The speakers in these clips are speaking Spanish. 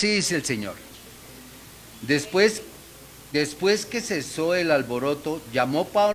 Así dice el Señor. Después que cesó el alboroto, llamó Pablo.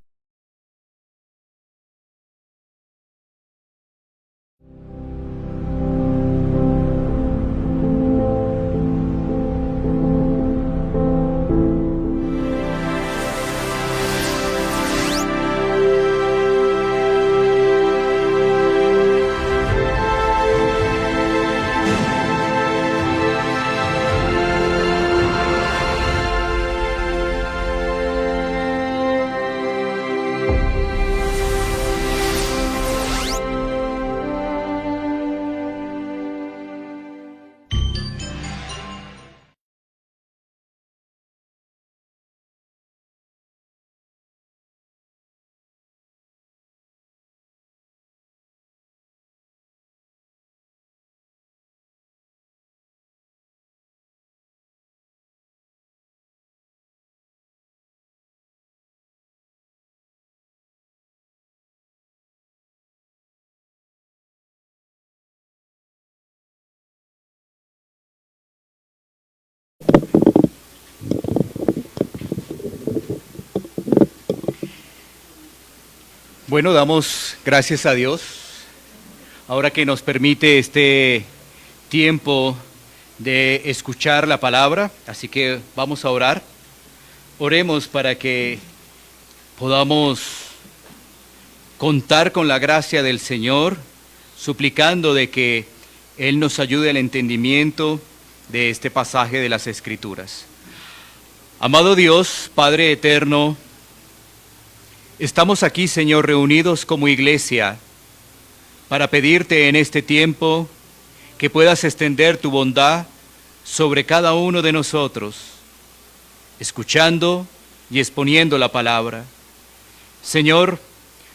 Bueno, damos gracias a Dios, ahora que nos permite este tiempo de escuchar la palabra, así que vamos a orar. Oremos para que podamos contar con la gracia del Señor, suplicando de que Él nos ayude al entendimiento de este pasaje de las Escrituras. Amado Dios, Padre eterno, estamos aquí, Señor, reunidos como iglesia para pedirte en este tiempo que puedas extender tu bondad sobre cada uno de nosotros, escuchando y exponiendo la palabra. Señor,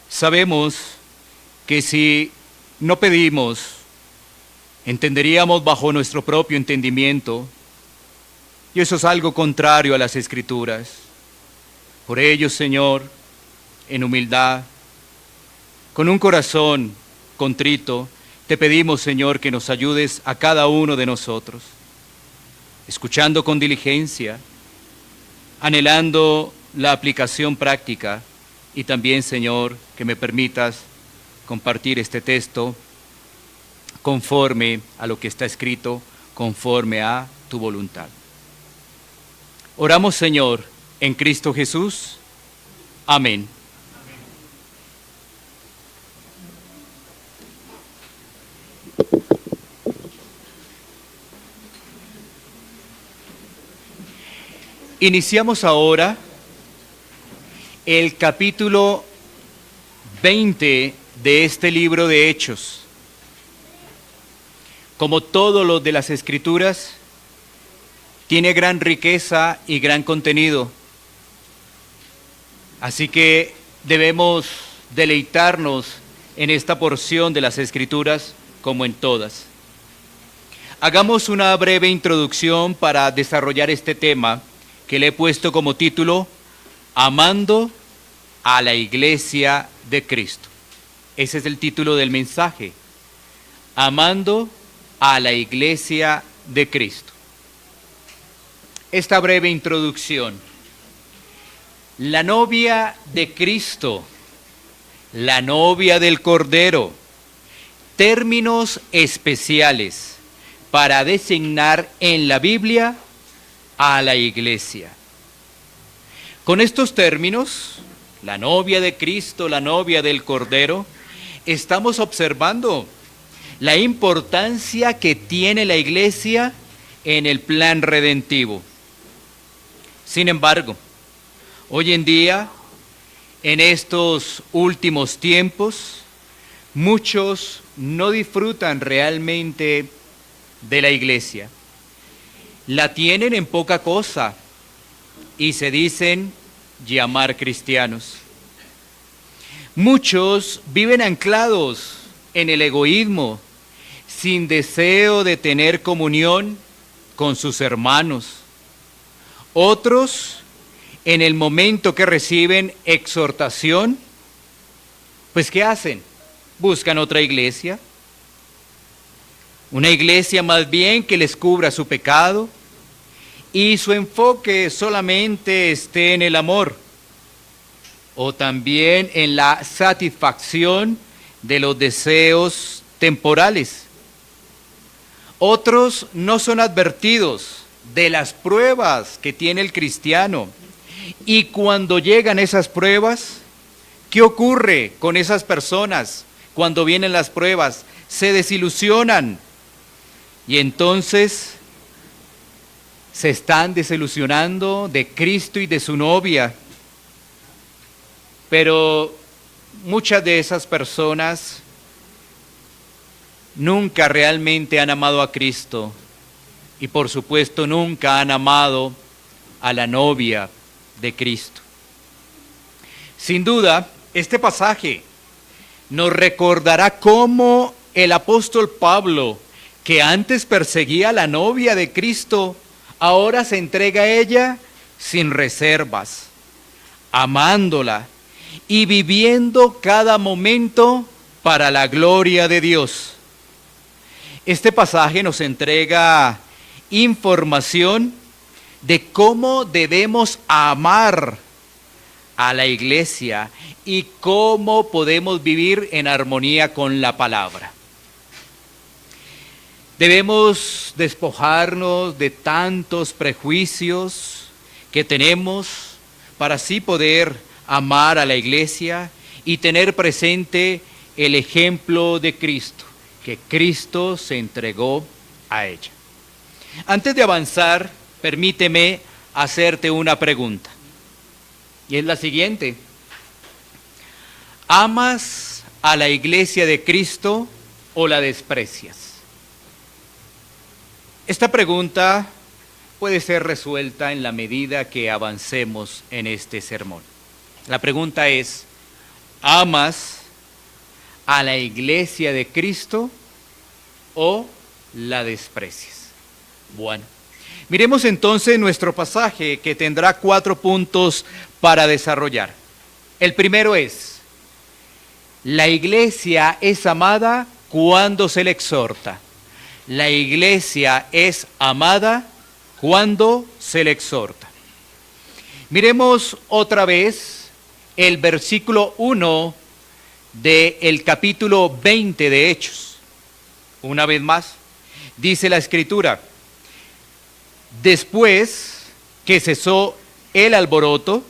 sabemos que si no pedimos, entenderíamos bajo nuestro propio entendimiento, y eso es algo contrario a las Escrituras. Por ello, Señor, en humildad, con un corazón contrito, te pedimos, Señor, que nos ayudes a cada uno de nosotros, escuchando con diligencia, anhelando la aplicación práctica, y también, Señor, que me permitas compartir este texto conforme a lo que está escrito, conforme a tu voluntad. Oramos, Señor, en Cristo Jesús. Amén. Iniciamos ahora el capítulo 20 de este libro de Hechos. Como todo lo de las Escrituras, tiene gran riqueza y gran contenido. Así que debemos deleitarnos en esta porción de las Escrituras como en todas. Hagamos una breve introducción para desarrollar este tema que le he puesto como título, Amando a la Iglesia de Cristo. Ese es el título del mensaje, Amando a la Iglesia de Cristo. Esta breve introducción. La novia de Cristo, la novia del Cordero, términos especiales para designar en la Biblia a la iglesia. Con estos términos, la novia de Cristo, la novia del Cordero, estamos observando la importancia que tiene la iglesia en el plan redentivo. Sin embargo, hoy en día, en estos últimos tiempos, muchos no disfrutan realmente de la iglesia. La tienen en poca cosa y se dicen llamar cristianos. Muchos viven anclados en el egoísmo, sin deseo de tener comunión con sus hermanos. Otros, en el momento que reciben exhortación, pues ¿qué hacen? Buscan otra iglesia. Una iglesia más bien que les cubra su pecado y su enfoque solamente esté en el amor o también en la satisfacción de los deseos temporales. Otros no son advertidos de las pruebas que tiene el cristiano y cuando llegan esas pruebas, ¿qué ocurre con esas personas cuando vienen las pruebas? Se desilusionan y entonces se están desilusionando de Cristo y de su novia. Pero muchas de esas personas nunca realmente han amado a Cristo y por supuesto nunca han amado a la novia de Cristo. Sin duda, este pasaje nos recordará cómo el apóstol Pablo, que antes perseguía a la novia de Cristo, ahora se entrega a ella sin reservas, amándola y viviendo cada momento para la gloria de Dios. Este pasaje nos entrega información de cómo debemos amar a la iglesia y cómo podemos vivir en armonía con la palabra. Debemos despojarnos de tantos prejuicios que tenemos para así poder amar a la iglesia y tener presente el ejemplo de Cristo, que Cristo se entregó a ella. Antes de avanzar, permíteme hacerte una pregunta, y es la siguiente: ¿amas a la iglesia de Cristo o la desprecias? Esta pregunta puede ser resuelta en la medida que avancemos en este sermón. La pregunta es: ¿amas a la iglesia de Cristo o la desprecias? Bueno, miremos entonces nuestro pasaje, que tendrá 4 puntos para desarrollar. El primero es: la iglesia es amada cuando se le exhorta. La iglesia es amada cuando se le exhorta. Miremos otra vez el versículo 1 del capítulo 20 de Hechos. Una vez más, dice la Escritura: después que cesó el alboroto,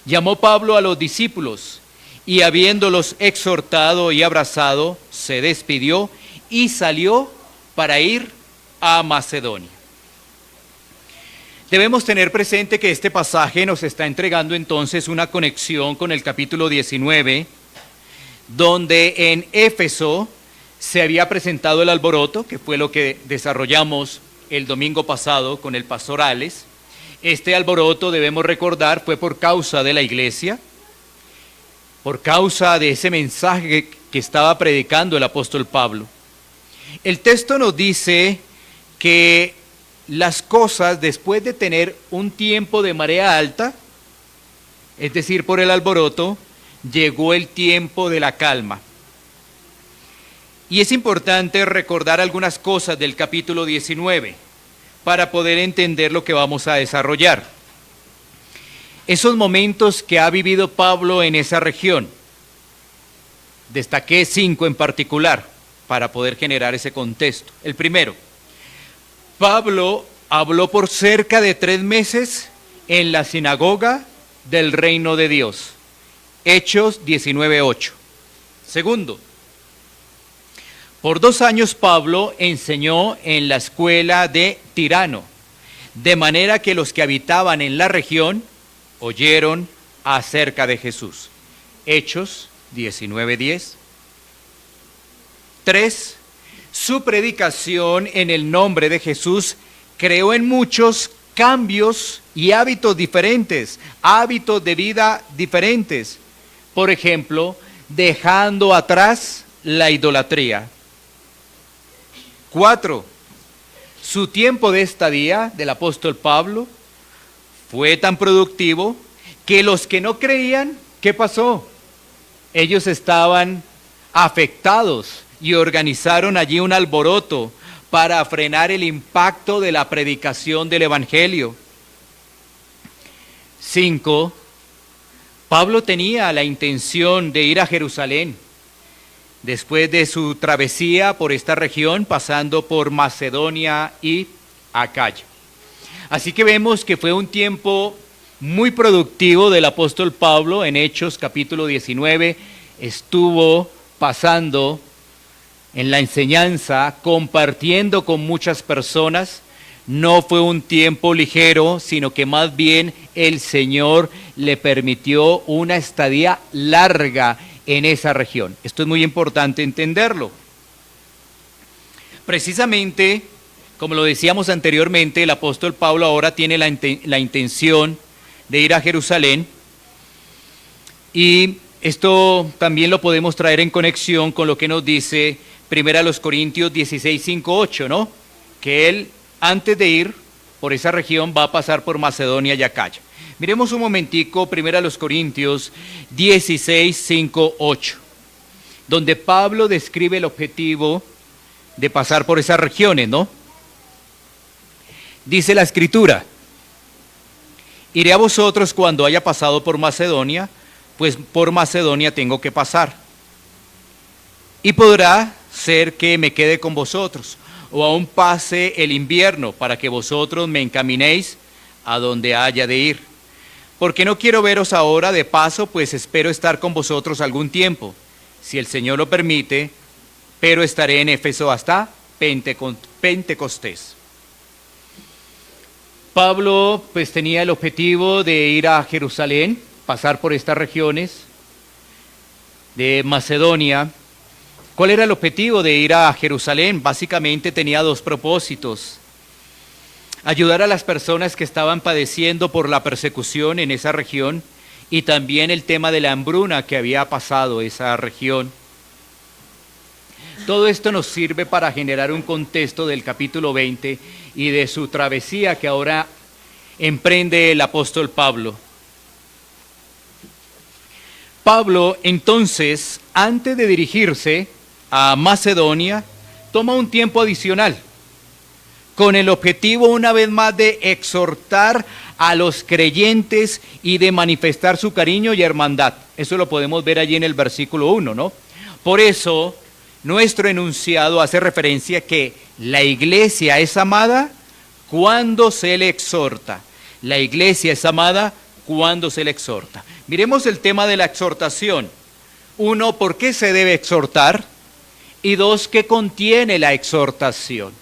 llamó Pablo a los discípulos y habiéndolos exhortado y abrazado, se despidió y salió para ir a Macedonia. Debemos tener presente que este pasaje nos está entregando entonces una conexión con el capítulo 19, donde en Éfeso se había presentado el alboroto, que fue lo que desarrollamos el domingo pasado con el pastor Alex. Este alboroto, debemos recordar, fue por causa de la iglesia, por causa de ese mensaje que estaba predicando el apóstol Pablo. El texto nos dice que las cosas, después de tener un tiempo de marea alta, es decir, por el alboroto, llegó el tiempo de la calma. Y es importante recordar algunas cosas del capítulo 19 para poder entender lo que vamos a desarrollar. Esos momentos que ha vivido Pablo en esa región, destaqué 5 en particular para poder generar ese contexto. El primero: Pablo habló por cerca de 3 meses en la sinagoga del reino de Dios. Hechos 19:8. Segundo, por 2 años Pablo enseñó en la escuela de Tirano, de manera que los que habitaban en la región oyeron acerca de Jesús. Hechos 19:10. 3. Su predicación en el nombre de Jesús creó en muchos cambios y hábitos diferentes, hábitos de vida diferentes. Por ejemplo, dejando atrás la idolatría. 4. Su tiempo de estadía del apóstol Pablo fue tan productivo que los que no creían, ¿qué pasó? Ellos estaban afectados y organizaron allí un alboroto para frenar el impacto de la predicación del Evangelio. 5. Pablo tenía la intención de ir a Jerusalén después de su travesía por esta región, pasando por Macedonia y Acaya. Así que vemos que fue un tiempo muy productivo del apóstol Pablo. En Hechos capítulo 19 estuvo pasando en la enseñanza, compartiendo con muchas personas. No fue un tiempo ligero, sino que más bien el Señor le permitió una estadía larga en esa región. Esto es muy importante entenderlo. Precisamente, como lo decíamos anteriormente, el apóstol Pablo ahora tiene la intención de ir a Jerusalén, y esto también lo podemos traer en conexión con lo que nos dice 1 Corintios 16, 5, 8, ¿no? Que él, antes de ir por esa región, va a pasar por Macedonia y Acaya. Miremos un momentico 1 Corintios 16, 5, 8, donde Pablo describe el objetivo de pasar por esas regiones, ¿no? Dice la Escritura: iré a vosotros cuando haya pasado por Macedonia, pues por Macedonia tengo que pasar. Y podrá ser que me quede con vosotros, o aún pase el invierno, para que vosotros me encaminéis a donde haya de ir. Porque no quiero veros ahora de paso, pues espero estar con vosotros algún tiempo, si el Señor lo permite, pero estaré en Éfeso hasta Pentecostés. Pablo pues tenía el objetivo de ir a Jerusalén, pasar por estas regiones de Macedonia. ¿Cuál era el objetivo de ir a Jerusalén? Básicamente tenía dos propósitos: ayudar a las personas que estaban padeciendo por la persecución en esa región, y también el tema de la hambruna que había pasado esa región. Todo esto nos sirve para generar un contexto del capítulo 20 y de su travesía que ahora emprende el apóstol Pablo. Pablo, entonces, antes de dirigirse a Macedonia, toma un tiempo adicional, con el objetivo una vez más de exhortar a los creyentes y de manifestar su cariño y hermandad. Eso lo podemos ver allí en el versículo 1, ¿no? Por eso, nuestro enunciado hace referencia que la iglesia es amada cuando se le exhorta. La iglesia es amada cuando se le exhorta. Miremos el tema de la exhortación. 1, ¿por qué se debe exhortar? Y 2, ¿qué contiene la exhortación?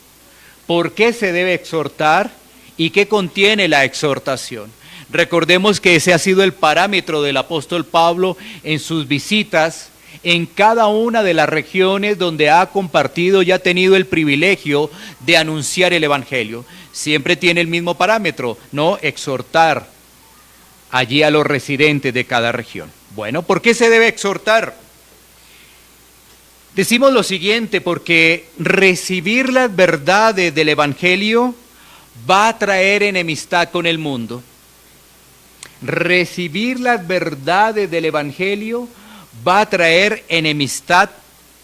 ¿Por qué se debe exhortar y qué contiene la exhortación? Recordemos que ese ha sido el parámetro del apóstol Pablo en sus visitas en cada una de las regiones donde ha compartido y ha tenido el privilegio de anunciar el Evangelio. Siempre tiene el mismo parámetro, ¿no? Exhortar allí a los residentes de cada región. Bueno, ¿por qué se debe exhortar? Decimos lo siguiente: porque recibir las verdades del Evangelio va a traer enemistad con el mundo. Recibir las verdades del Evangelio va a traer enemistad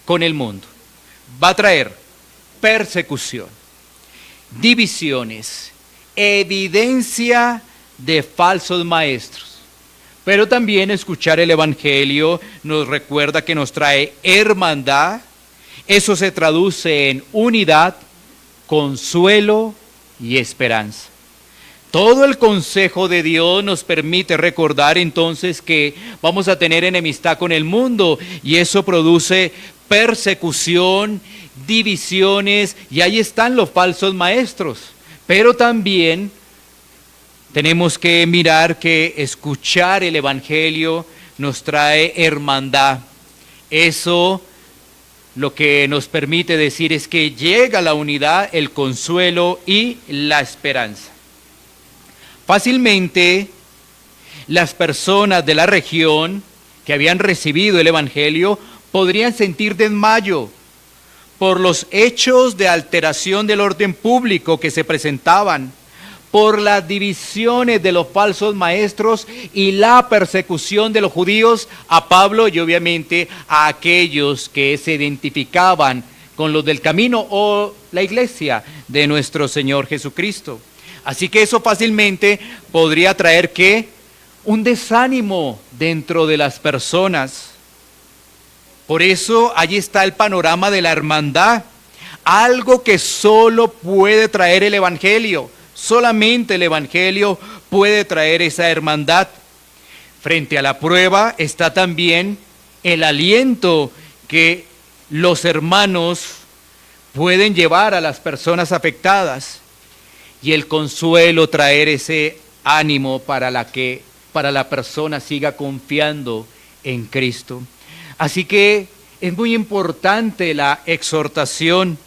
con el mundo. Va a traer persecución, divisiones, evidencia de falsos maestros. Pero también escuchar el Evangelio nos recuerda que nos trae hermandad. Eso se traduce en unidad, consuelo y esperanza. Todo el consejo de Dios nos permite recordar entonces que vamos a tener enemistad con el mundo, y eso produce persecución, divisiones, y ahí están los falsos maestros. Pero también tenemos que mirar que escuchar el Evangelio nos trae hermandad. Eso lo que nos permite decir es que llega la unidad, el consuelo y la esperanza. Fácilmente las personas de la región que habían recibido el Evangelio podrían sentir desmayo por los hechos de alteración del orden público que se presentaban, por las divisiones de los falsos maestros y la persecución de los judíos a Pablo y obviamente a aquellos que se identificaban con los del camino o la iglesia de nuestro Señor Jesucristo. Así que eso fácilmente podría traer ¿qué? Un desánimo dentro de las personas. Por eso allí está el panorama de la hermandad, algo que solo puede traer el Evangelio. Solamente el Evangelio puede traer esa hermandad. Frente a la prueba está también el aliento que los hermanos pueden llevar a las personas afectadas y el consuelo traer ese ánimo para la persona siga confiando en Cristo. Así que es muy importante la exhortación,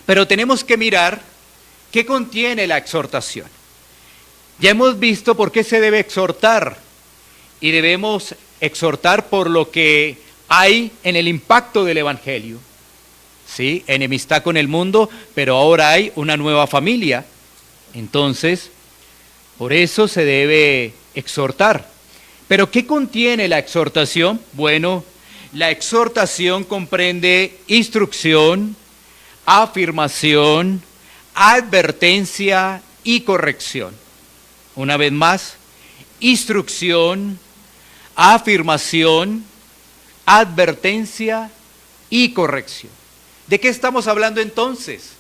pero tenemos que mirar ¿qué contiene la exhortación? Ya hemos visto por qué se debe exhortar y debemos exhortar por lo que hay en el impacto del Evangelio. Sí, enemistad con el mundo, pero ahora hay una nueva familia. Entonces, por eso se debe exhortar. ¿Pero qué contiene la exhortación? Bueno, la exhortación comprende instrucción, afirmación, advertencia y corrección. Una vez más, instrucción, afirmación, advertencia y corrección. ¿De qué estamos hablando entonces?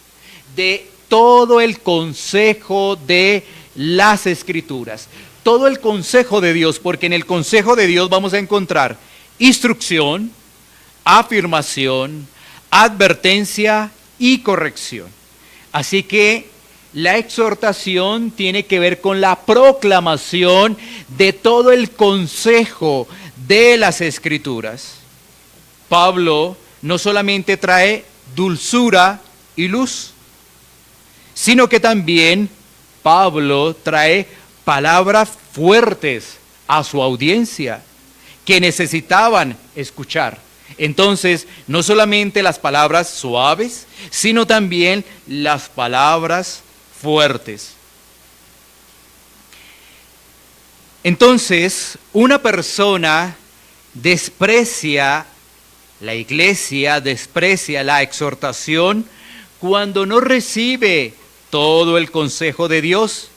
De todo el consejo de las Escrituras, todo el consejo de Dios, porque en el consejo de Dios vamos a encontrar instrucción, afirmación, advertencia y corrección. Así que la exhortación tiene que ver con la proclamación de todo el consejo de las Escrituras. Pablo no solamente trae dulzura y luz, sino que también Pablo trae palabras fuertes a su audiencia que necesitaban escuchar. Entonces, no solamente las palabras suaves, sino también las palabras fuertes. Entonces, una persona desprecia la iglesia, desprecia la exhortación cuando no recibe todo el consejo de Dios,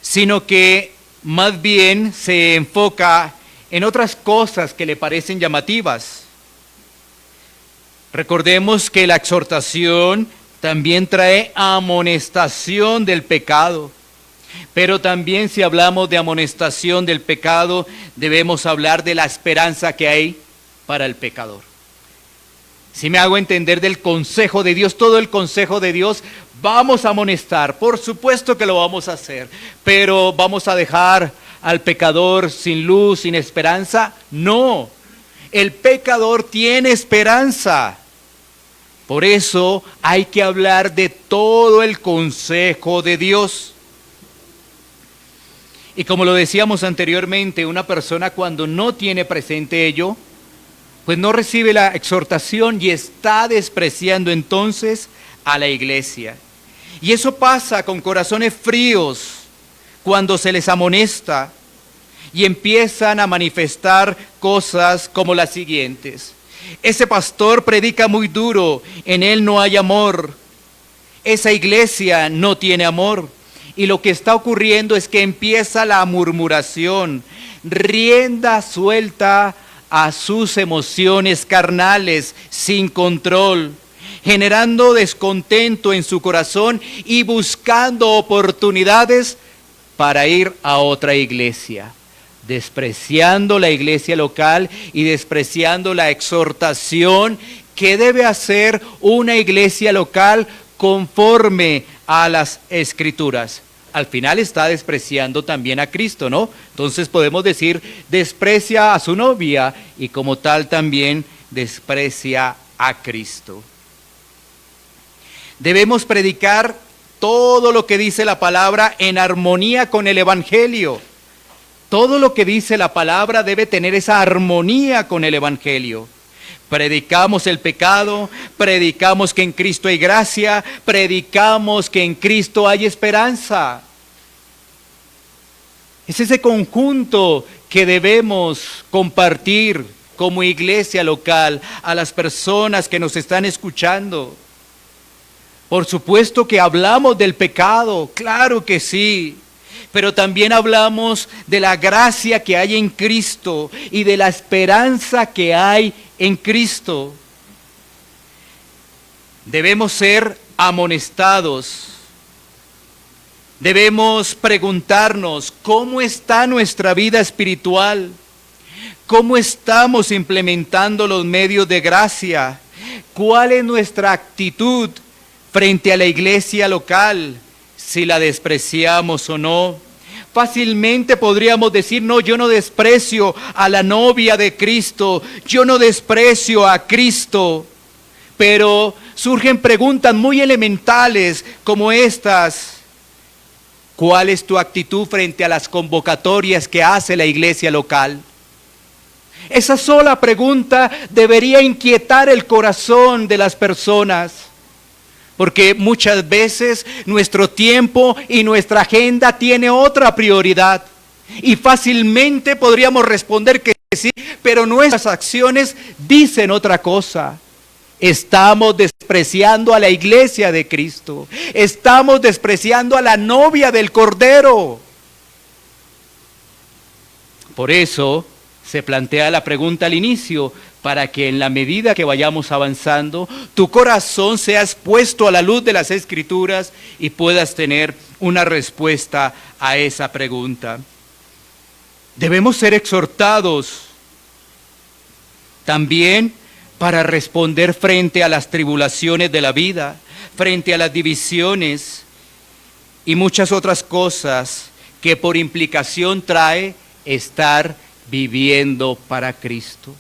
sino que más bien se enfoca en otras cosas que le parecen llamativas. Recordemos que la exhortación también trae amonestación del pecado, pero también si hablamos de amonestación del pecado, debemos hablar de la esperanza que hay para el pecador. Si me hago entender del consejo de Dios, todo el consejo de Dios, vamos a amonestar, por supuesto que lo vamos a hacer, pero ¿vamos a dejar al pecador sin luz, sin esperanza? No, el pecador tiene esperanza. Por eso hay que hablar de todo el consejo de Dios. Y como lo decíamos anteriormente, una persona cuando no tiene presente ello, pues no recibe la exhortación y está despreciando entonces a la iglesia. Y eso pasa con corazones fríos cuando se les amonesta y empiezan a manifestar cosas como las siguientes. Ese pastor predica muy duro, en él no hay amor. Esa iglesia no tiene amor. Y lo que está ocurriendo es que empieza la murmuración, rienda suelta a sus emociones carnales sin control, generando descontento en su corazón y buscando oportunidades para ir a otra iglesia, despreciando la iglesia local y despreciando la exhortación que debe hacer una iglesia local conforme a las Escrituras. Al final está despreciando también a Cristo, ¿no? Entonces podemos decir, desprecia a su novia y como tal también desprecia a Cristo. Debemos predicar todo lo que dice la palabra en armonía con el Evangelio. Todo lo que dice la palabra debe tener esa armonía con el Evangelio. Predicamos el pecado, predicamos que en Cristo hay gracia, predicamos que en Cristo hay esperanza. Es ese conjunto que debemos compartir como iglesia local a las personas que nos están escuchando. Por supuesto que hablamos del pecado, claro que sí, pero también hablamos de la gracia que hay en Cristo y de la esperanza que hay en Cristo. Debemos ser amonestados. Debemos preguntarnos cómo está nuestra vida espiritual, cómo estamos implementando los medios de gracia, cuál es nuestra actitud frente a la iglesia local, si la despreciamos o no. Fácilmente podríamos decir, no, yo no desprecio a la novia de Cristo, yo no desprecio a Cristo, pero surgen preguntas muy elementales como estas. ¿Cuál es tu actitud frente a las convocatorias que hace la iglesia local? Esa sola pregunta debería inquietar el corazón de las personas, porque muchas veces nuestro tiempo y nuestra agenda tiene otra prioridad y fácilmente podríamos responder que sí, pero nuestras acciones dicen otra cosa. Estamos despreciando a la iglesia de Cristo. Estamos despreciando a la novia del Cordero. Por eso se plantea la pregunta al inicio, para que en la medida que vayamos avanzando, tu corazón sea expuesto a la luz de las Escrituras y puedas tener una respuesta a esa pregunta. Debemos ser exhortados también para responder frente a las tribulaciones de la vida, frente a las divisiones y muchas otras cosas que por implicación trae estar viviendo para Cristo.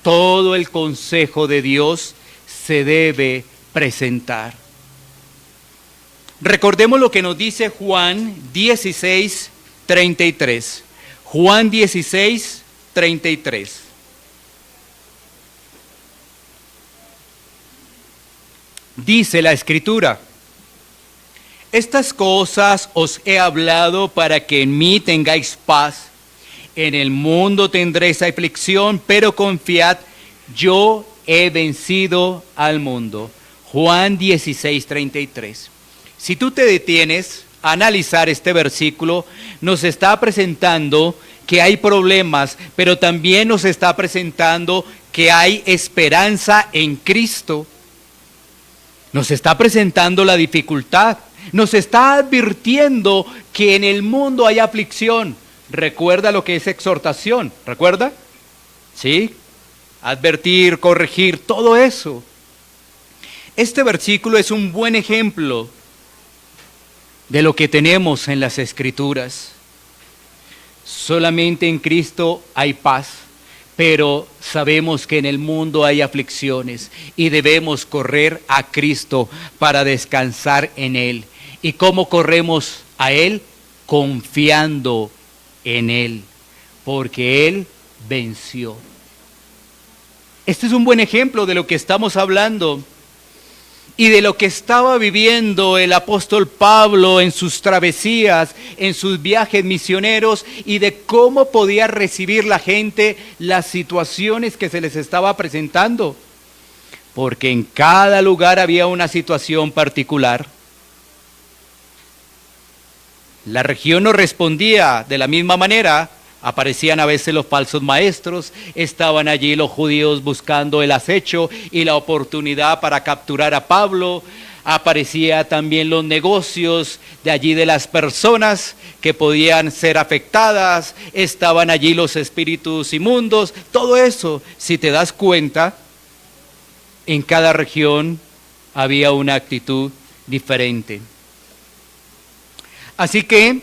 Todo el consejo de Dios se debe presentar. Recordemos lo que nos dice Juan 16:33. Juan 16:33. Dice la Escritura: estas cosas os he hablado para que en mí tengáis paz. En el mundo tendréis aflicción, pero confiad, yo he vencido al mundo. Juan 16:33. Si tú te detienes a analizar este versículo, nos está presentando que hay problemas, pero también nos está presentando que hay esperanza en Cristo. Nos está presentando la dificultad, nos está advirtiendo que en el mundo hay aflicción. Recuerda lo que es exhortación, ¿recuerda? ¿Sí? Advertir, corregir, todo eso. Este versículo es un buen ejemplo de lo que tenemos en las Escrituras. Solamente en Cristo hay paz, pero sabemos que en el mundo hay aflicciones y debemos correr a Cristo para descansar en Él. ¿Y cómo corremos a Él? Confiando en Él, porque Él venció. Este es un buen ejemplo de lo que estamos hablando y de lo que estaba viviendo el apóstol Pablo en sus travesías, en sus viajes misioneros, y de cómo podía recibir la gente las situaciones que se les estaba presentando, porque en cada lugar había una situación particular. La región no respondía de la misma manera. Aparecían a veces los falsos maestros, estaban allí los judíos buscando el acecho y la oportunidad para capturar a Pablo. Aparecían también los negocios de allí de las personas que podían ser afectadas, estaban allí los espíritus inmundos, todo eso, si te das cuenta, en cada región había una actitud diferente. Así que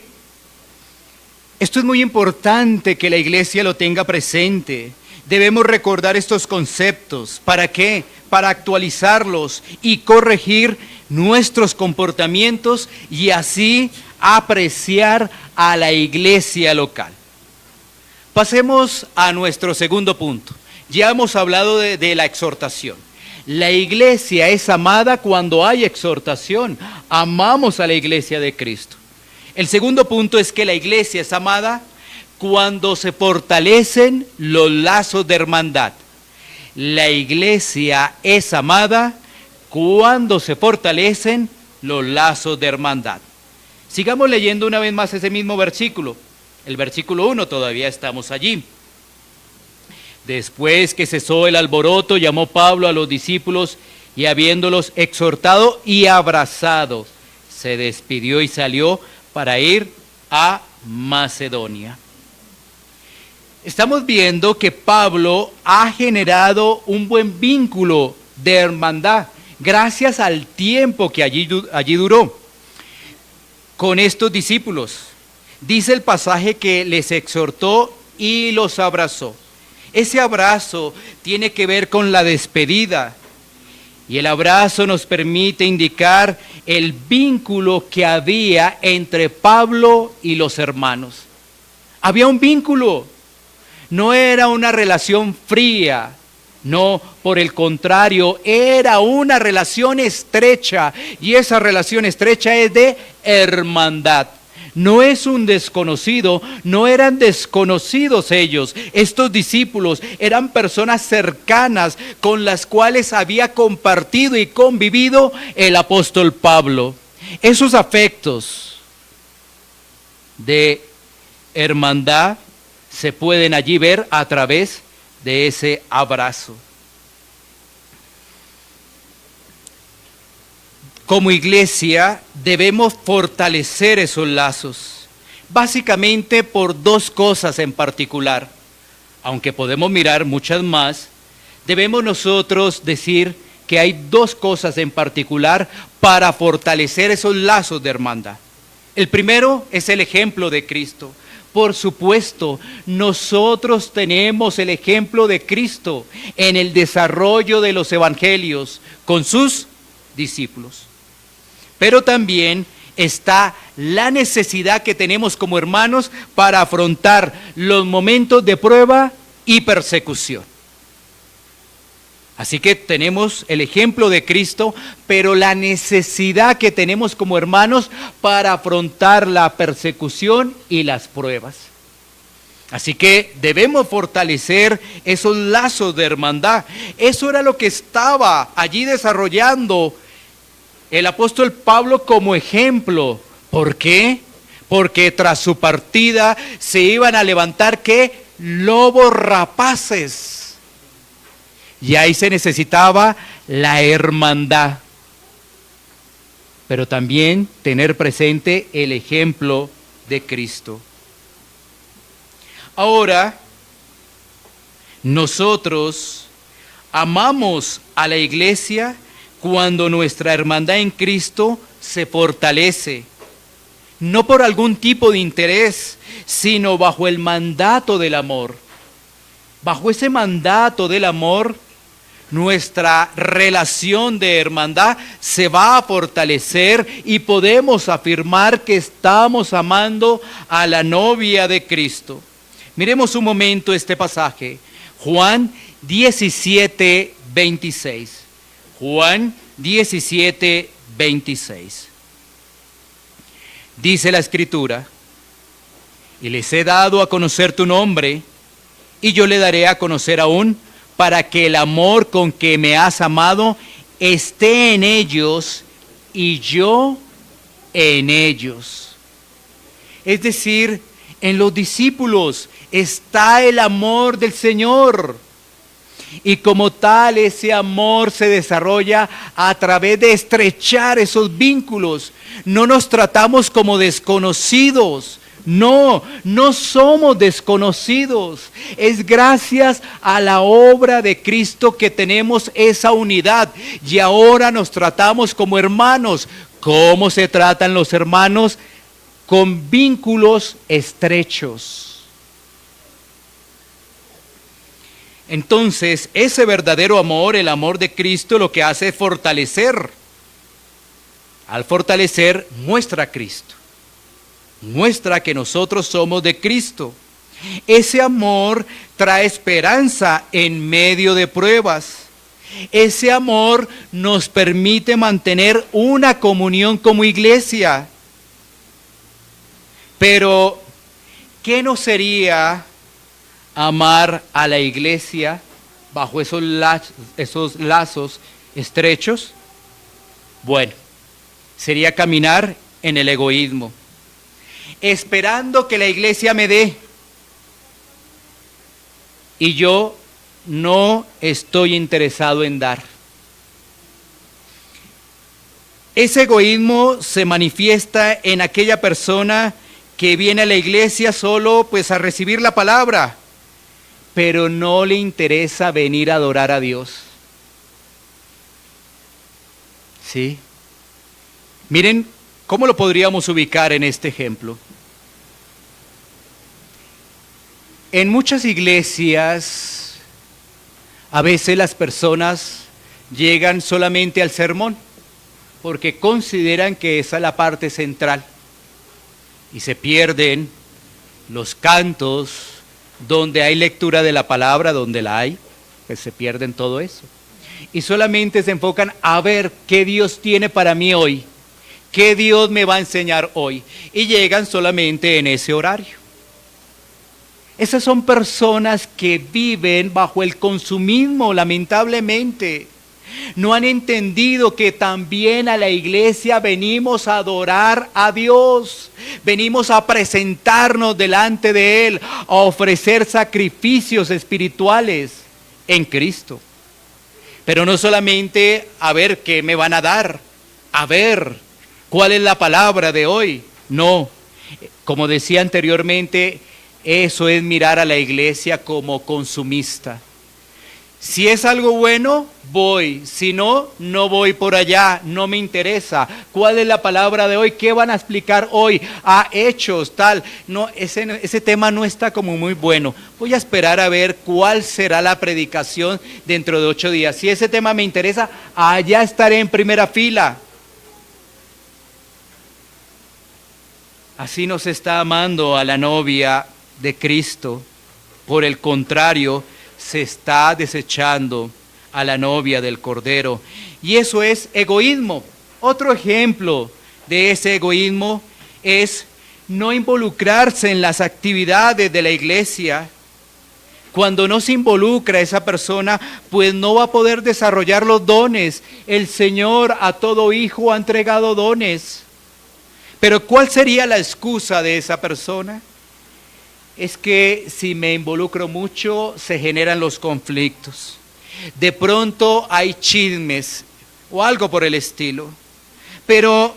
esto es muy importante que la iglesia lo tenga presente. Debemos recordar estos conceptos. ¿Para qué? Para actualizarlos y corregir nuestros comportamientos y así apreciar a la iglesia local. Pasemos a nuestro segundo punto. ya hemos hablado de la exhortación. La iglesia es amada cuando hay exhortación. Amamos a la iglesia de Cristo. El segundo punto es que la iglesia es amada cuando se fortalecen los lazos de hermandad. La iglesia es amada cuando se fortalecen los lazos de hermandad. Sigamos leyendo una vez más ese mismo versículo. El versículo 1, todavía estamos allí. Después que cesó el alboroto, llamó Pablo a los discípulos y habiéndolos exhortado y abrazado, se despidió y salió para ir a Macedonia. Estamos viendo que Pablo ha generado un buen vínculo de hermandad gracias al tiempo que allí duró con estos discípulos. Dice el pasaje que les exhortó y los abrazó. Ese abrazo tiene que ver con la despedida y el abrazo nos permite indicar el vínculo que había entre Pablo y los hermanos. Había un vínculo, no era una relación fría, no, por el contrario, era una relación estrecha y esa relación estrecha es de hermandad. No es un desconocido, no eran desconocidos ellos. Estos discípulos eran personas cercanas con las cuales había compartido y convivido el apóstol Pablo. Esos afectos de hermandad se pueden allí ver a través de ese abrazo. Como iglesia debemos fortalecer esos lazos, básicamente por dos cosas en particular. Aunque podemos mirar muchas más, debemos nosotros decir que hay dos cosas en particular para fortalecer esos lazos de hermandad. El primero es el ejemplo de Cristo. Por supuesto, nosotros tenemos el ejemplo de Cristo en el desarrollo de los evangelios con sus discípulos. Pero también está la necesidad que tenemos como hermanos para afrontar los momentos de prueba y persecución. Así que tenemos el ejemplo de Cristo, pero la necesidad que tenemos como hermanos para afrontar la persecución y las pruebas. Así que debemos fortalecer esos lazos de hermandad. Eso era lo que estaba allí desarrollando el apóstol Pablo como ejemplo. ¿Por qué? Porque tras su partida se iban a levantar, ¿qué? Lobos rapaces. Y ahí se necesitaba la hermandad. Pero también tener presente el ejemplo de Cristo. Ahora, nosotros amamos a la iglesia cuando nuestra hermandad en Cristo se fortalece, no por algún tipo de interés, sino bajo el mandato del amor. Bajo ese mandato del amor, nuestra relación de hermandad se va a fortalecer y podemos afirmar que estamos amando a la novia de Cristo. Miremos un momento este pasaje, Juan 17, 26. Juan 17, 26. Dice la Escritura: y les he dado a conocer tu nombre, y yo le daré a conocer aún, para que el amor con que me has amado esté en ellos y yo en ellos. Es decir, en los discípulos está el amor del Señor. Y como tal, ese amor se desarrolla a través de estrechar esos vínculos. No nos tratamos como desconocidos. No, no somos desconocidos. Es gracias a la obra de Cristo que tenemos esa unidad. Y ahora nos tratamos como hermanos. ¿Cómo se tratan los hermanos? Con vínculos estrechos. Entonces, ese verdadero amor, el amor de Cristo, lo que hace es fortalecer. Al fortalecer, muestra a Cristo. Muestra que nosotros somos de Cristo. Ese amor trae esperanza en medio de pruebas. Ese amor nos permite mantener una comunión como iglesia. Pero, ¿qué no sería amar a la iglesia bajo esos lazos estrechos? Bueno, sería caminar en el egoísmo, esperando que la iglesia me dé. Y yo no estoy interesado en dar. Ese egoísmo se manifiesta en aquella persona que viene a la iglesia solo pues a recibir la palabra, pero no le interesa venir a adorar a Dios. ¿Sí? Miren cómo lo podríamos ubicar en este ejemplo. En muchas iglesias, a veces las personas llegan solamente al sermón, porque consideran que esa es la parte central. Y se pierden los cantos, donde hay lectura de la palabra, donde la hay, pues se pierden todo eso. Y solamente se enfocan a ver qué Dios tiene para mí hoy, qué Dios me va a enseñar hoy. Y llegan solamente en ese horario. Esas son personas que viven bajo el consumismo, lamentablemente. No han entendido que también a la iglesia venimos a adorar a Dios. Venimos a presentarnos delante de Él, a ofrecer sacrificios espirituales en Cristo. Pero no solamente a ver qué me van a dar, a ver cuál es la palabra de hoy. No, como decía anteriormente, eso es mirar a la iglesia como consumista. Si es algo bueno, voy. Si no, no voy por allá. No me interesa. ¿Cuál es la palabra de hoy? ¿Qué van a explicar hoy? Hechos, tal. No, ese tema no está como muy bueno. Voy a esperar a ver cuál será la predicación dentro de 8 días. Si ese tema me interesa, allá estaré en primera fila. Así nos está amando a la novia de Cristo. Por el contrario, se está desechando a la novia del Cordero. Y eso es egoísmo. Otro ejemplo de ese egoísmo es no involucrarse en las actividades de la iglesia. Cuando no se involucra esa persona, pues no va a poder desarrollar los dones. El Señor a todo hijo ha entregado dones. Pero ¿cuál sería la excusa de esa persona? Es que si me involucro mucho, se generan los conflictos. De pronto hay chismes o algo por el estilo. Pero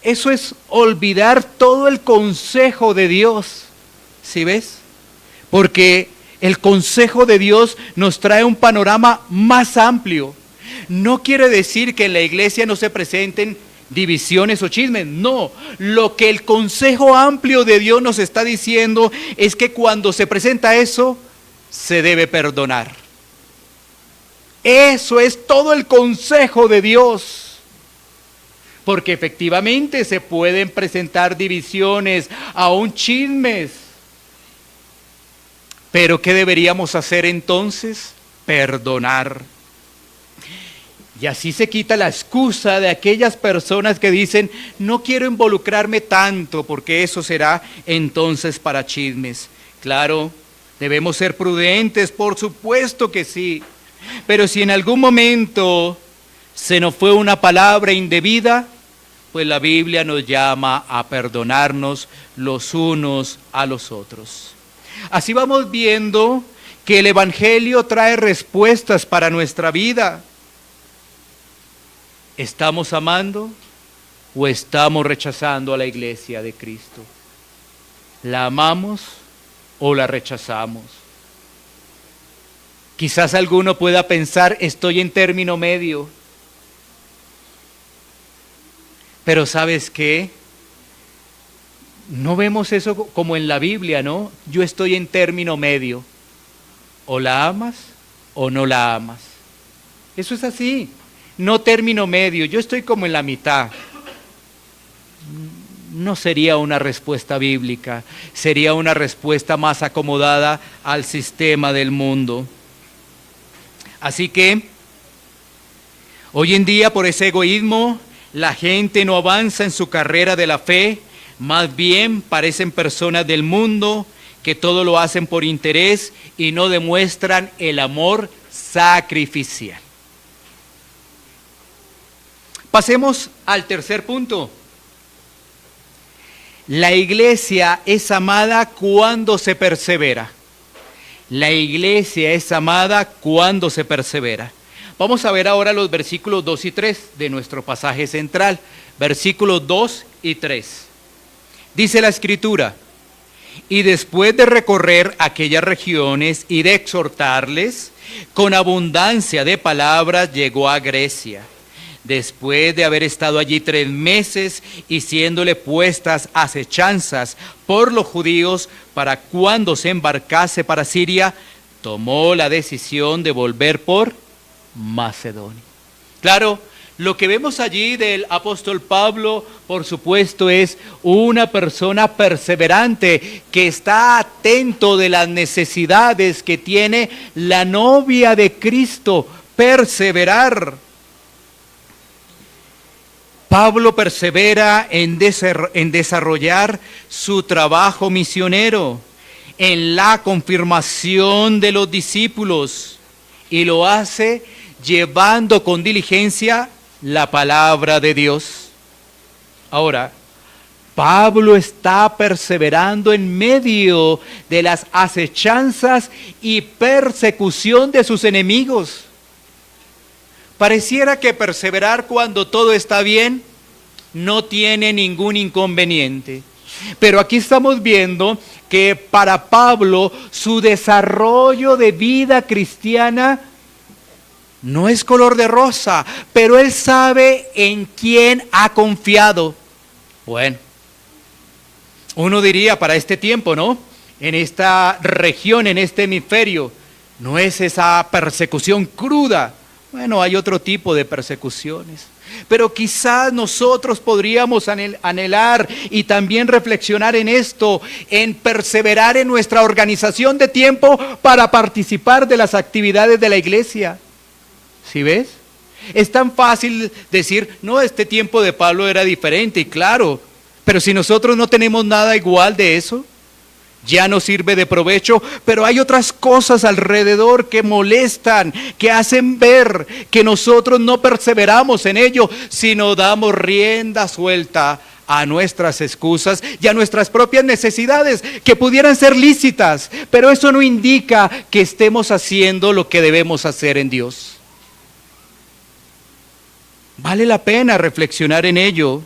eso es olvidar todo el consejo de Dios. ¿Sí ves? Porque el consejo de Dios nos trae un panorama más amplio. No quiere decir que en la iglesia no se presenten divisiones o chismes, no. Lo que el consejo amplio de Dios nos está diciendo es que cuando se presenta eso, se debe perdonar. Eso es todo el consejo de Dios. Porque efectivamente se pueden presentar divisiones, aún chismes. Pero ¿qué deberíamos hacer entonces? Perdonar. Y así se quita la excusa de aquellas personas que dicen, no quiero involucrarme tanto porque eso será entonces para chismes. Claro, debemos ser prudentes, por supuesto que sí. Pero si en algún momento se nos fue una palabra indebida, pues la Biblia nos llama a perdonarnos los unos a los otros. Así vamos viendo que el Evangelio trae respuestas para nuestra vida. ¿Estamos amando o estamos rechazando a la iglesia de Cristo? ¿La amamos o la rechazamos? Quizás alguno pueda pensar, estoy en término medio. Pero ¿sabes qué? No vemos eso como en la Biblia, ¿no? Yo estoy en término medio. O la amas o no la amas. Eso es así. No término medio, yo estoy como en la mitad. no sería una respuesta bíblica, sería una respuesta más acomodada al sistema del mundo. Así que, hoy en día, por ese egoísmo, la gente no avanza en su carrera de la fe, más bien parecen personas del mundo que todo lo hacen por interés y no demuestran el amor sacrificial. Pasemos al tercer punto. La iglesia es amada cuando se persevera. La iglesia es amada cuando se persevera. Vamos a ver ahora los versículos 2 y 3 de nuestro pasaje central. Versículos 2 y 3. Dice la Escritura: y después de recorrer aquellas regiones y de exhortarles, con abundancia de palabras llegó a Grecia. Después de haber estado allí 3 meses y siéndole puestas acechanzas por los judíos para cuando se embarcase para Siria, tomó la decisión de volver por Macedonia. Claro, lo que vemos allí del apóstol Pablo, por supuesto, es una persona perseverante que está atento de las necesidades que tiene la novia de Cristo. Perseverar. Pablo persevera en desarrollar su trabajo misionero, en la confirmación de los discípulos, y lo hace llevando con diligencia la palabra de Dios. Ahora, Pablo está perseverando en medio de las acechanzas y persecución de sus enemigos. Pareciera que perseverar cuando todo está bien no tiene ningún inconveniente. Pero aquí estamos viendo que para Pablo su desarrollo de vida cristiana no es color de rosa, pero él sabe en quién ha confiado. Bueno, uno diría para este tiempo, ¿no? En esta región, en este hemisferio, no es esa persecución cruda. Bueno, hay otro tipo de persecuciones, pero quizás nosotros podríamos anhelar y también reflexionar en esto, en perseverar en nuestra organización de tiempo para participar de las actividades de la iglesia. ¿Sí ves? Es tan fácil decir, no, este tiempo de Pablo era diferente, y claro, pero si nosotros no tenemos nada igual de eso, ya no sirve de provecho. Pero hay otras cosas alrededor que molestan, que hacen ver que nosotros no perseveramos en ello, sino damos rienda suelta a nuestras excusas y a nuestras propias necesidades, que pudieran ser lícitas, pero eso no indica que estemos haciendo lo que debemos hacer en Dios. Vale la pena reflexionar en ello,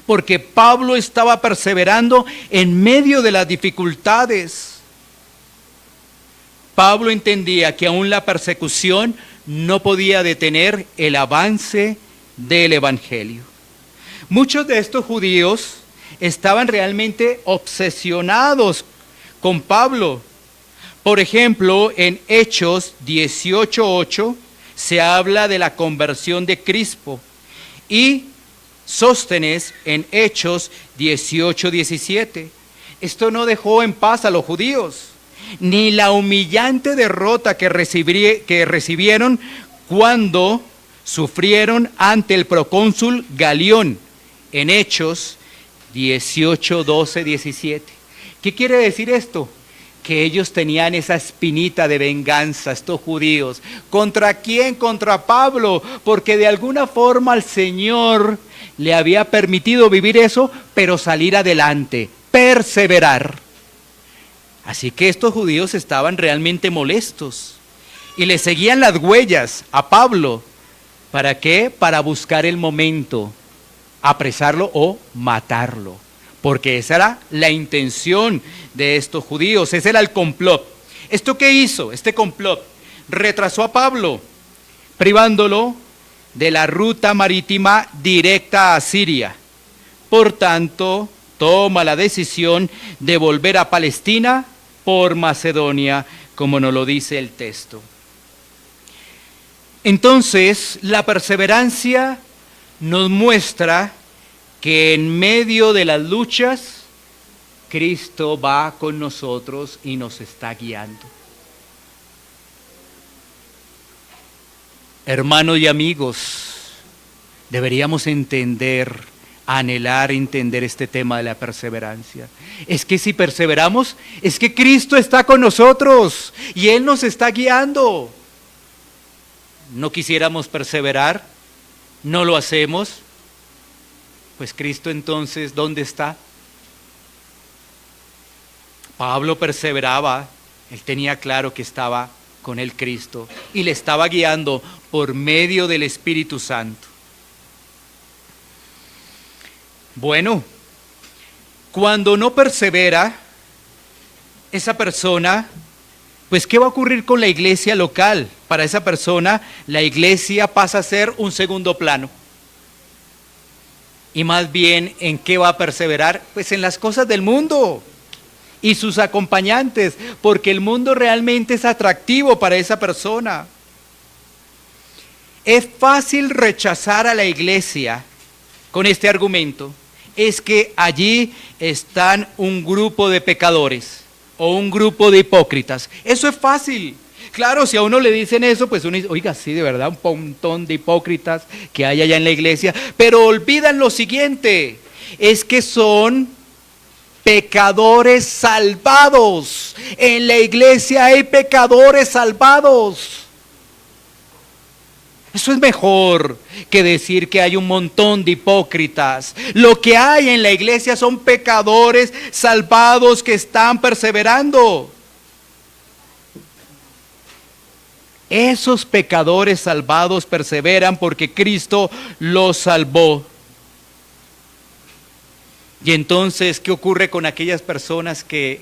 porque Pablo estaba perseverando en medio de las dificultades. Pablo entendía que aún la persecución no podía detener el avance del evangelio. Muchos de estos judíos estaban realmente obsesionados con Pablo. Por ejemplo, en Hechos 18:8 se habla de la conversión de Crispo, y Sóstenes en Hechos 18:17. Esto no dejó en paz a los judíos, ni la humillante derrota que recibieron cuando sufrieron ante el procónsul Galión en Hechos 18:12-17. ¿Qué quiere decir esto? Que ellos tenían esa espinita de venganza, estos judíos. ¿Contra quién? Contra Pablo, porque de alguna forma el Señor le había permitido vivir eso, pero salir adelante, perseverar. Así que estos judíos estaban realmente molestos y le seguían las huellas a Pablo. ¿Para qué? Para buscar el momento, apresarlo o matarlo. Porque esa era la intención de estos judíos, ese era el complot. ¿Esto qué hizo? Este complot retrasó a Pablo, privándolo de la ruta marítima directa a Siria. Por tanto, toma la decisión de volver a Palestina por Macedonia, como nos lo dice el texto. Entonces, la perseverancia nos muestra que en medio de las luchas, Cristo va con nosotros y nos está guiando. Hermanos y amigos, deberíamos anhelar entender este tema de la perseverancia. Es que si perseveramos, es que Cristo está con nosotros y Él nos está guiando. No quisiéramos perseverar, no lo hacemos, pues Cristo entonces, ¿dónde está? Pablo perseveraba, él tenía claro que estaba con el Cristo y le estaba guiando por medio del Espíritu Santo. Bueno, cuando no persevera esa persona, pues ¿qué va a ocurrir con la iglesia local? Para esa persona, la iglesia pasa a ser un segundo plano. Y más bien, ¿en qué va a perseverar? Pues en las cosas del mundo y sus acompañantes, porque el mundo realmente es atractivo para esa persona. Es fácil rechazar a la iglesia con este argumento. Es que allí están un grupo de pecadores o un grupo de hipócritas. Eso es fácil. Claro, si a uno le dicen eso, pues uno dice, oiga, sí, de verdad, un montón de hipócritas que hay allá en la iglesia. Pero olvidan lo siguiente, es que son pecadores salvados. En la iglesia hay pecadores salvados. Eso es mejor que decir que hay un montón de hipócritas. Lo que hay en la iglesia son pecadores salvados que están perseverando. Esos pecadores salvados perseveran porque Cristo los salvó. Y entonces, ¿qué ocurre con aquellas personas que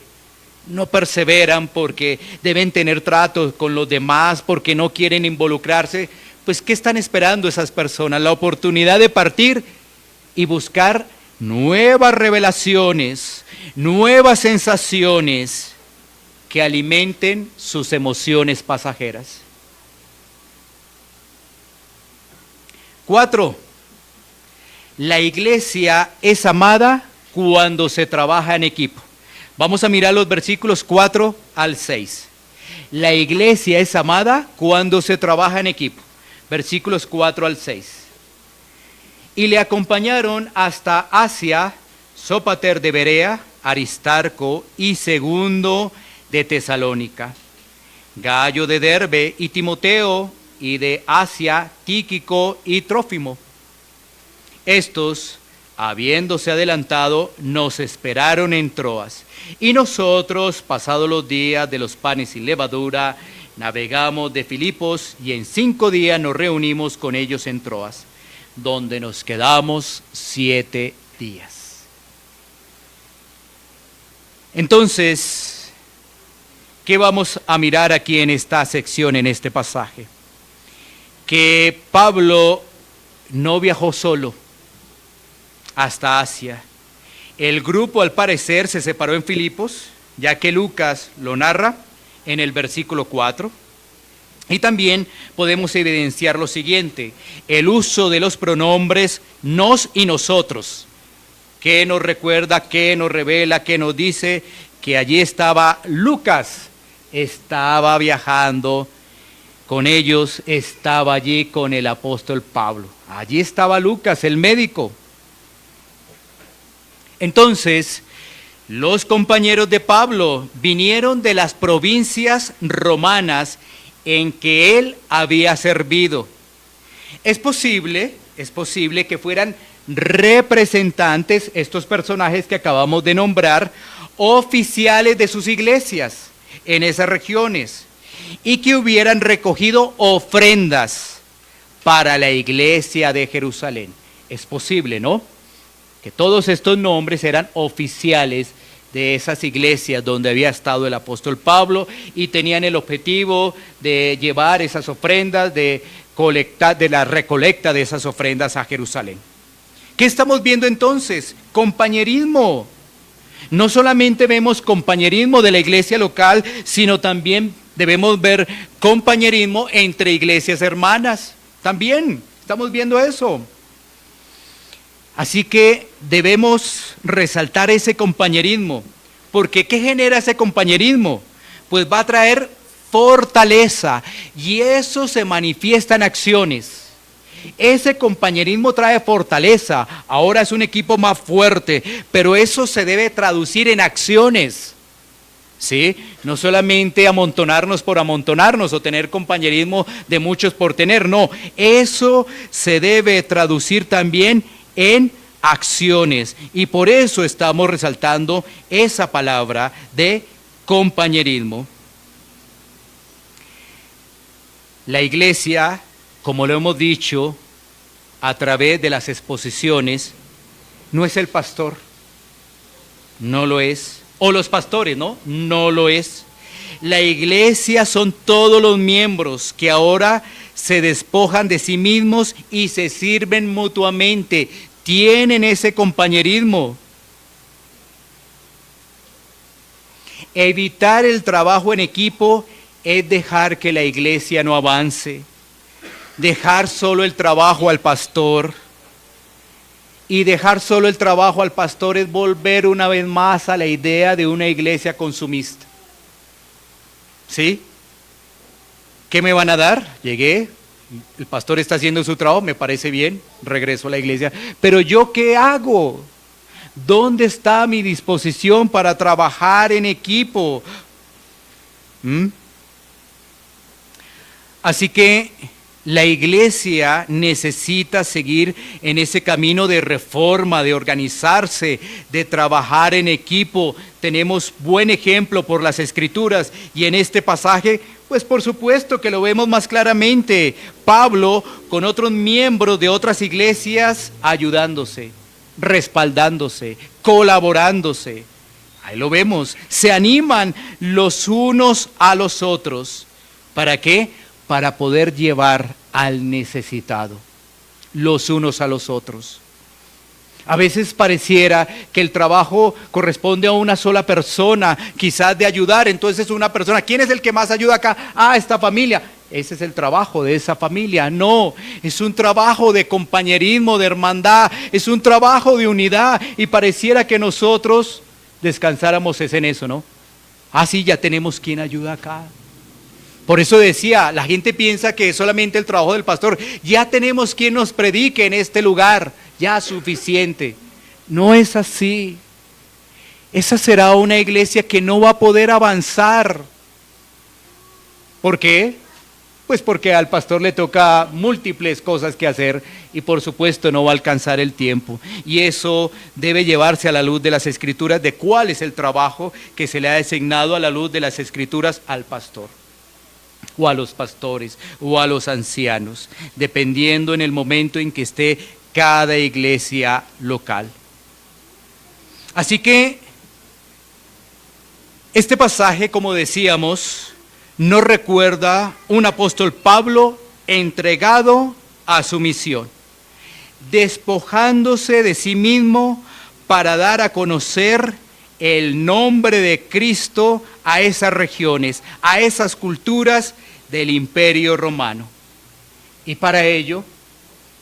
no perseveran porque deben tener tratos con los demás, porque no quieren involucrarse? Pues, ¿qué están esperando esas personas? La oportunidad de partir y buscar nuevas revelaciones, nuevas sensaciones que alimenten sus emociones pasajeras. 4. La iglesia es amada cuando se trabaja en equipo. Vamos a mirar los versículos 4 al 6. La iglesia es amada cuando se trabaja en equipo. Versículos 4 al 6. Y le acompañaron hasta Asia, Sópater de Berea, Aristarco y Segundo de Tesalónica, Gallo de Derbe y Timoteo, y de Asia, Tíquico y Trófimo. Estos, habiéndose adelantado, nos esperaron en Troas. Y nosotros, pasados los días de los panes sin levadura, navegamos de Filipos y en 5 días nos reunimos con ellos en Troas, donde nos quedamos 7 días. Entonces, ¿qué vamos a mirar aquí en esta sección, en este pasaje? Que Pablo no viajó solo hasta Asia. El grupo, al parecer, se separó en Filipos, ya que Lucas lo narra en el versículo 4. Y también podemos evidenciar lo siguiente, el uso de los pronombres nos y nosotros, que nos recuerda, que nos revela, que nos dice que allí estaba Lucas, estaba viajando con ellos, estaba allí con el apóstol Pablo. Allí estaba Lucas, el médico. Entonces, los compañeros de Pablo vinieron de las provincias romanas en que él había servido. Es posible que fueran representantes, estos personajes que acabamos de nombrar, oficiales de sus iglesias en esas regiones, y que hubieran recogido ofrendas para la iglesia de Jerusalén. Es posible, ¿no?, que todos estos nombres eran oficiales de esas iglesias donde había estado el apóstol Pablo y tenían el objetivo de llevar esas ofrendas, de la recolecta de esas ofrendas a Jerusalén. ¿Qué estamos viendo entonces? Compañerismo. No solamente vemos compañerismo de la iglesia local, sino también debemos ver compañerismo entre iglesias hermanas. También estamos viendo eso. Así que debemos resaltar ese compañerismo, porque ¿qué genera ese compañerismo? Pues va a traer fortaleza y eso se manifiesta en acciones. Ese compañerismo trae fortaleza, ahora es un equipo más fuerte, pero eso se debe traducir en acciones. ¿Sí? No solamente amontonarnos por amontonarnos o tener compañerismo de muchos por tener, no, eso se debe traducir también en acciones y por eso estamos resaltando esa palabra de compañerismo. La iglesia, como lo hemos dicho a través de las exposiciones, no es el pastor, no lo es. O los pastores, ¿no? No lo es. La iglesia son todos los miembros que ahora se despojan de sí mismos y se sirven mutuamente. Tienen ese compañerismo. Evitar el trabajo en equipo es dejar que la iglesia no avance. Dejar solo el trabajo al pastor. Y dejar solo el trabajo al pastor es volver una vez más a la idea de una iglesia consumista. ¿Sí? ¿Qué me van a dar? Llegué, el pastor está haciendo su trabajo, me parece bien, regreso a la iglesia. Pero ¿yo qué hago? ¿Dónde está mi disposición para trabajar en equipo? Así que la iglesia necesita seguir en ese camino de reforma, de organizarse, de trabajar en equipo. Tenemos buen ejemplo por las Escrituras y en este pasaje, pues por supuesto que lo vemos más claramente. Pablo con otros miembros de otras iglesias ayudándose, respaldándose, colaborándose. Ahí lo vemos, se animan los unos a los otros. ¿Para qué? Para poder llevar al necesitado, los unos a los otros. A veces pareciera que el trabajo corresponde a una sola persona, quizás de ayudar, entonces una persona, ¿quién es el que más ayuda acá? Ah, esta familia. Ese es el trabajo de esa familia. No, es un trabajo de compañerismo, de hermandad, es un trabajo de unidad y pareciera que nosotros descansáramos en eso, ¿no? Ah, sí, ya tenemos quien ayuda acá. Por eso decía, la gente piensa que es solamente el trabajo del pastor. Ya tenemos quien nos predique en este lugar, ya suficiente. No es así. Esa será una iglesia que no va a poder avanzar. ¿Por qué? Pues porque al pastor le toca múltiples cosas que hacer y por supuesto no va a alcanzar el tiempo. Y eso debe llevarse a la luz de las Escrituras de cuál es el trabajo que se le ha designado a la luz de las Escrituras al pastor, o a los pastores, o a los ancianos, dependiendo en el momento en que esté cada iglesia local. Así que este pasaje, como decíamos, nos recuerda un apóstol Pablo entregado a su misión, despojándose de sí mismo para dar a conocer el nombre de Cristo a esas regiones, a esas culturas del Imperio Romano. Y para ello,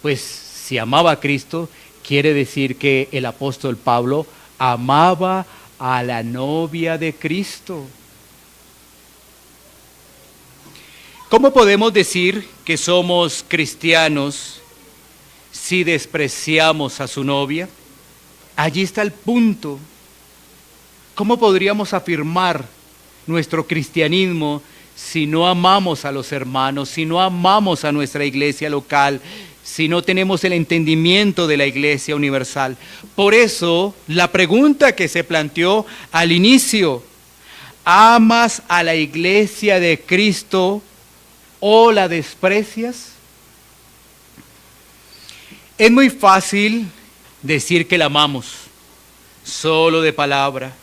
pues si amaba a Cristo, quiere decir que el apóstol Pablo amaba a la novia de Cristo. ¿Cómo podemos decir que somos cristianos si despreciamos a su novia? Allí está el punto. ¿Cómo podríamos afirmar nuestro cristianismo si no amamos a los hermanos, si no amamos a nuestra iglesia local, si no tenemos el entendimiento de la iglesia universal? Por eso, la pregunta que se planteó al inicio, ¿amas a la iglesia de Cristo o la desprecias? Es muy fácil decir que la amamos, solo de palabra,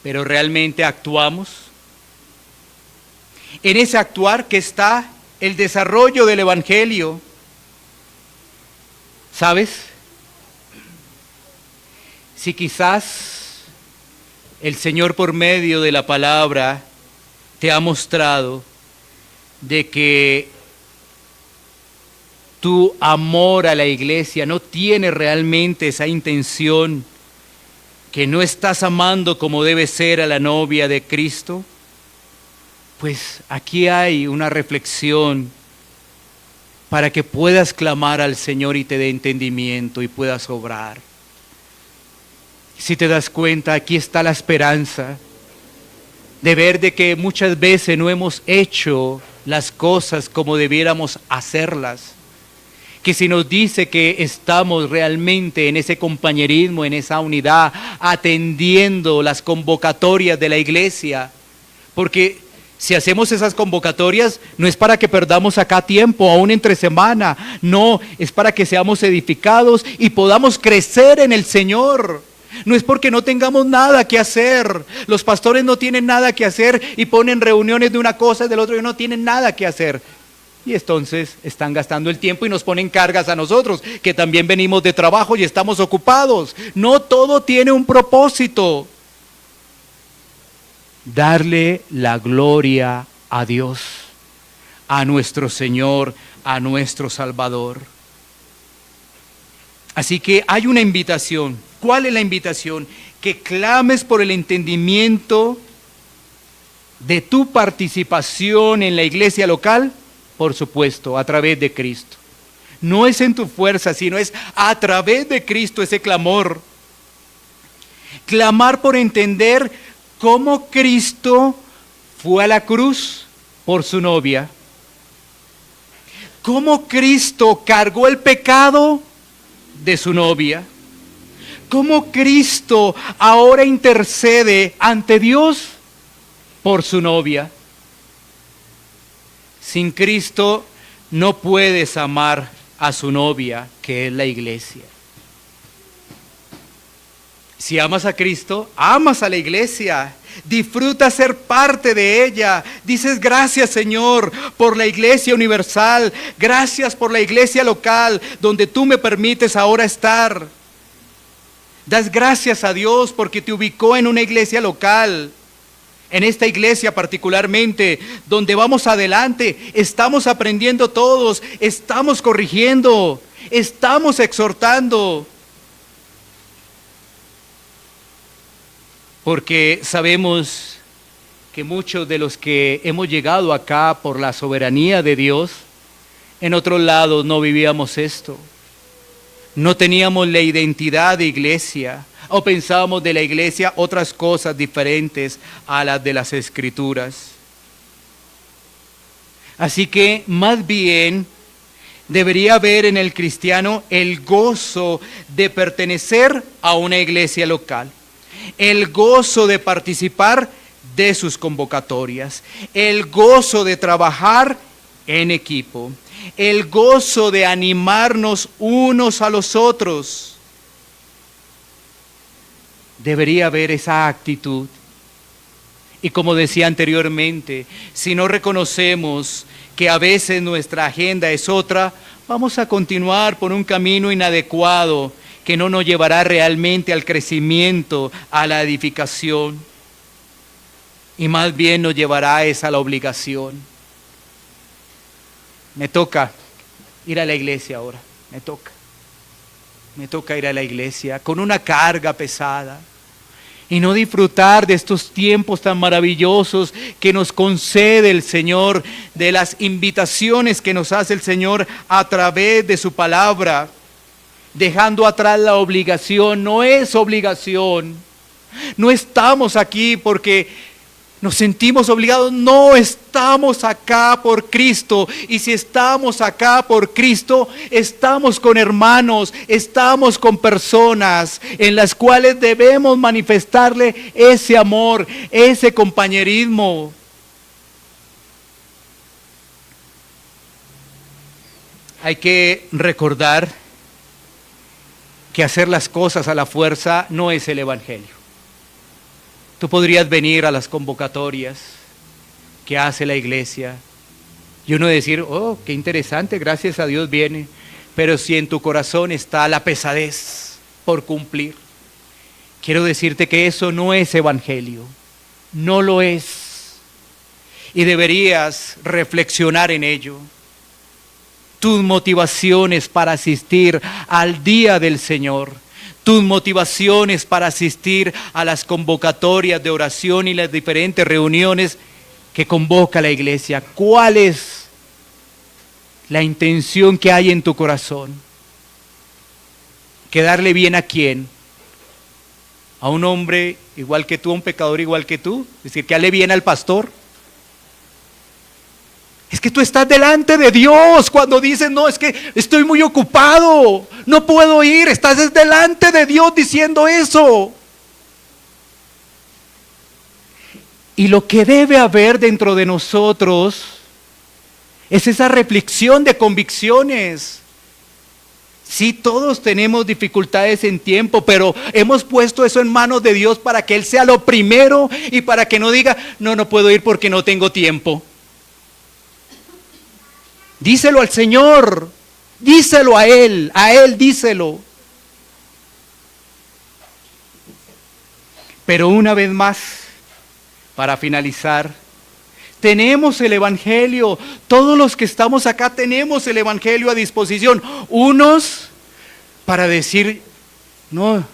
pero ¿realmente actuamos? En ese actuar que está el desarrollo del Evangelio. ¿Sabes? Si quizás el Señor por medio de la palabra te ha mostrado de que tu amor a la iglesia, no tienes realmente esa intención, que no estás amando como debe ser a la novia de Cristo, pues aquí hay una reflexión para que puedas clamar al Señor y te dé entendimiento y puedas obrar. Si te das cuenta, aquí está la esperanza de ver de que muchas veces no hemos hecho las cosas como debiéramos hacerlas. Que si nos dice que estamos realmente en ese compañerismo, en esa unidad, atendiendo las convocatorias de la iglesia, porque si hacemos esas convocatorias, no es para que perdamos acá tiempo, aún entre semana, no, es para que seamos edificados y podamos crecer en el Señor. No es porque no tengamos nada que hacer. Los pastores no tienen nada que hacer y ponen reuniones de una cosa y del otro y no tienen nada que hacer. Y entonces están gastando el tiempo y nos ponen cargas a nosotros, que también venimos de trabajo y estamos ocupados. No todo tiene un propósito. Darle la gloria a Dios, a nuestro Señor, a nuestro Salvador. Así que hay una invitación. ¿Cuál es la invitación? Que clames por el entendimiento de tu participación en la iglesia local, por supuesto, a través de Cristo. No es en tu fuerza, sino es a través de Cristo ese clamor. Clamar por entender cómo Cristo fue a la cruz por su novia. Cómo Cristo cargó el pecado de su novia. Cómo Cristo ahora intercede ante Dios por su novia. Sin Cristo no puedes amar a su novia, que es la iglesia. Si amas a Cristo, amas a la iglesia, disfrutas ser parte de ella. Dices gracias, Señor, por la iglesia universal, gracias por la iglesia local, donde tú me permites ahora estar. Das gracias a Dios porque te ubicó en una iglesia local. En esta iglesia particularmente, donde vamos adelante, estamos aprendiendo todos, estamos corrigiendo, estamos exhortando. Porque sabemos que muchos de los que hemos llegado acá por la soberanía de Dios, en otros lados no vivíamos esto. No teníamos la identidad de iglesia o pensábamos de la iglesia otras cosas diferentes a las de las Escrituras. Así que más bien debería haber en el cristiano el gozo de pertenecer a una iglesia local, el gozo de participar de sus convocatorias, el gozo de trabajar en equipo, el gozo de animarnos unos a los otros. Debería haber esa actitud. Y como decía anteriormente, si no reconocemos que a veces nuestra agenda es otra, vamos a continuar por un camino inadecuado que no nos llevará realmente al crecimiento, a la edificación, y más bien nos llevará a la obligación. Me toca ir a la iglesia ahora, me toca ir a la iglesia con una carga pesada y no disfrutar de estos tiempos tan maravillosos que nos concede el Señor, de las invitaciones que nos hace el Señor a través de su palabra, dejando atrás la obligación. No es obligación, no estamos aquí porque nos sentimos obligados, no, estamos acá por Cristo. Y si estamos acá por Cristo, estamos con hermanos, estamos con personas en las cuales debemos manifestarle ese amor, ese compañerismo. Hay que recordar que hacer las cosas a la fuerza no es el Evangelio. Tú podrías venir a las convocatorias que hace la iglesia y uno decir, oh, qué interesante, gracias a Dios viene. Pero si en tu corazón está la pesadez por cumplir, quiero decirte que eso no es evangelio, no lo es. Y deberías reflexionar en ello. tus motivaciones para asistir al día del Señor, tus motivaciones para asistir a las convocatorias de oración y las diferentes reuniones que convoca la iglesia. ¿Cuál es la intención que hay en tu corazón? ¿Quedarle bien a quién? ¿A un hombre igual que tú, a un pecador igual que tú? Es decir, ¿quedarle bien al pastor? Es que tú estás delante de Dios cuando dices, no, es que estoy muy ocupado, no puedo ir. Estás delante de Dios diciendo eso. Y lo que debe haber dentro de nosotros es esa reflexión de convicciones. Sí, todos tenemos dificultades en tiempo, pero hemos puesto eso en manos de Dios para que Él sea lo primero y para que no diga, no puedo ir porque no tengo tiempo. Díselo al Señor, díselo a Él díselo. Pero una vez más, para finalizar, tenemos el Evangelio. Todos los que estamos acá tenemos el Evangelio a disposición. Unos para decir, no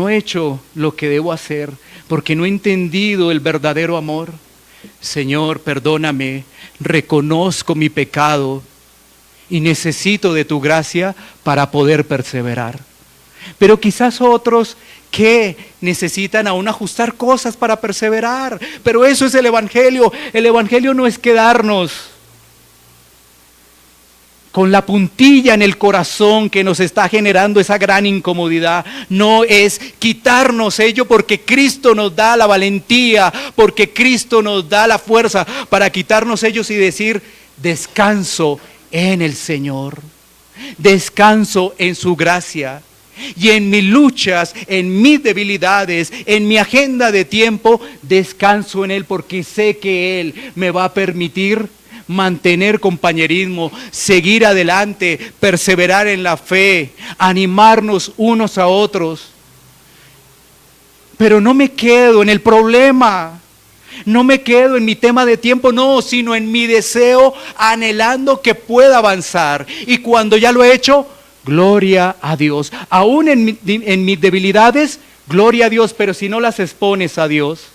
he hecho lo que debo hacer porque no he entendido el verdadero amor. Señor, perdóname, reconozco mi pecado y necesito de tu gracia para poder perseverar. Pero quizás otros que necesitan aún ajustar cosas para perseverar. Pero eso es el Evangelio. El Evangelio no es quedarnos con la puntilla en el corazón que nos está generando esa gran incomodidad. No es quitarnos ello porque Cristo nos da la valentía, porque Cristo nos da la fuerza para quitarnos ellos y decir, descanso en el Señor, descanso en su gracia. Y en mis luchas, en mis debilidades, en mi agenda de tiempo, descanso en Él porque sé que Él me va a permitir mantener compañerismo, seguir adelante, perseverar en la fe, animarnos unos a otros. Pero no me quedo en el problema, no me quedo en mi tema de tiempo, no, sino en mi deseo, anhelando que pueda avanzar. Y cuando ya lo he hecho, gloria a Dios. Aún en mis debilidades, gloria a Dios, pero si no las expones a Dios,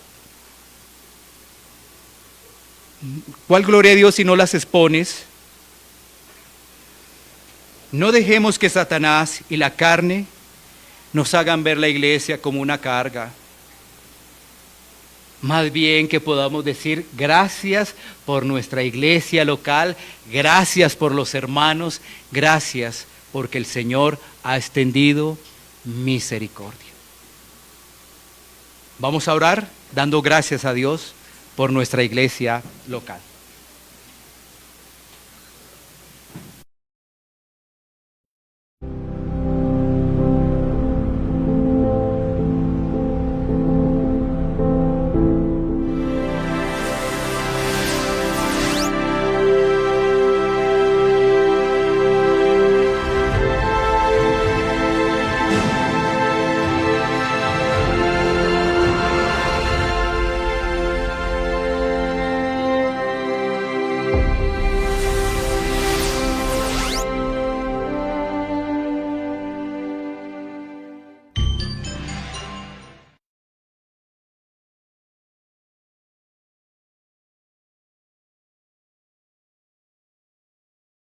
¿cuál gloria a Dios si no las expones? No dejemos que Satanás y la carne nos hagan ver la iglesia como una carga. Más bien que podamos decir gracias por nuestra iglesia local, gracias por los hermanos, gracias porque el Señor ha extendido misericordia. Vamos a orar dando gracias a Dios por nuestra iglesia local.